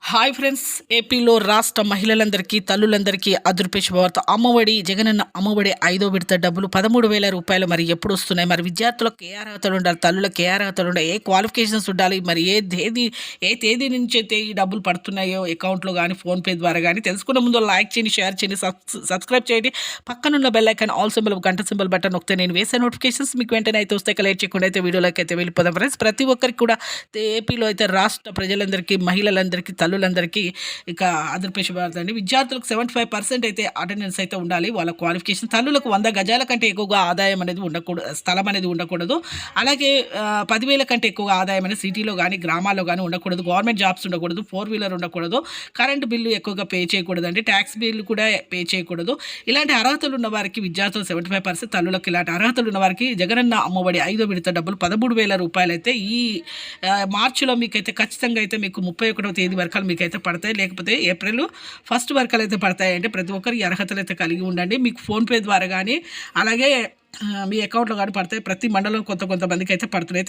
Hi friends, ఏపీలో రాష్ట్ర మహిళలందరికీ తల్లులందరికీ అదృపే శుభవార్త. అమ్మఒడి జగనన్న అమ్మఒడి 5వ విడత డబ్బులు 13,000 రూపాయలు మరి ఎప్పుడు వస్తున్నాయి? మరి విద్యార్థులకు ఏ అర్హతలు ఉండాలి, తల్లులకు ఏ అర్హతలు ఉండాలి, ఏ క్వాలిఫికేషన్స్ ఉండాలి, మరి ఏ తేదీ నుంచి అయితే ఈ డబ్బులు పడుతున్నాయో అకౌంట్లో కానీ ఫోన్పే ద్వారా కానీ తెలుసుకునే ముందు లైక్ చేయండి, షేర్ చేయండి, సబ్స్క్రైబ్ చేయండి. పక్కనున్న బెల్ ఐకాన్ ఆల్ సింబల్ గంట సింబల్ బటన్ నొక్కితే నేను వేసే నోటిఫికేషన్స్ మీకు వెంటనే అయితే వస్తే లేట్ చేయకుండా అయితే వీడియోలోకి అయితే వెళ్ళిపోదాం ఫ్రెండ్స్. ప్రతి ఒక్కరికి కూడా ఏపీలో అయితే రాష్ట్ర ప్రజలందరికీ, మహిళలందరికీ, తల్లులందరికీ ఇక అదృపే శుభవార్త అండి. విద్యార్థులకు 75% అయితే అటెండెన్స్ అయితే ఉండాలి. వాళ్ళ క్వాలిఫికేషన్ తల్లులకు 100 గజాల కంటే ఎక్కువగా ఆదాయం అనేది ఉండకూడదు, స్థలం అనేది ఉండకూడదు. అలాగే 10,000 కంటే ఎక్కువగా ఆదాయం అనేది సిటీలో కానీ గ్రామాల్లో కానీ ఉండకూడదు. గవర్నమెంట్ జాబ్స్ ఉండకూడదు. 4-వీలర్ ఉండకూడదు. కరెంటు బిల్లు ఎక్కువగా పే చేయకూడదండి. ట్యాక్స్ బిల్లు కూడా పే చేయకూడదు. ఇలాంటి అర్హతలు ఉన్న వారికి విద్యార్థులు 75%, తల్లులకు ఇలాంటి అర్హతలు ఉన్న వారికి జగనన్న అమ్మఒడి 5వ విడత డబ్బులు 13,000 రూపాయలు అయితే ఈ మార్చిలో మీకైతే ఖచ్చితంగా అయితే మీకు 31వ తేదీ వరకు మీకైతే పడతాయి. లేకపోతే ఏప్రిల్ 1 వరకు అయితే పడతాయి. అంటే ప్రతి ఒక్కరు ఈ అర్హతలు అయితే కలిగి ఉండండి. మీకు ఫోన్పే ద్వారా కానీ అలాగే మీ అకౌంట్లో కానీ పడతాయి. ప్రతి మండలం కొంతమందికి అయితే పడుతున్నాయి.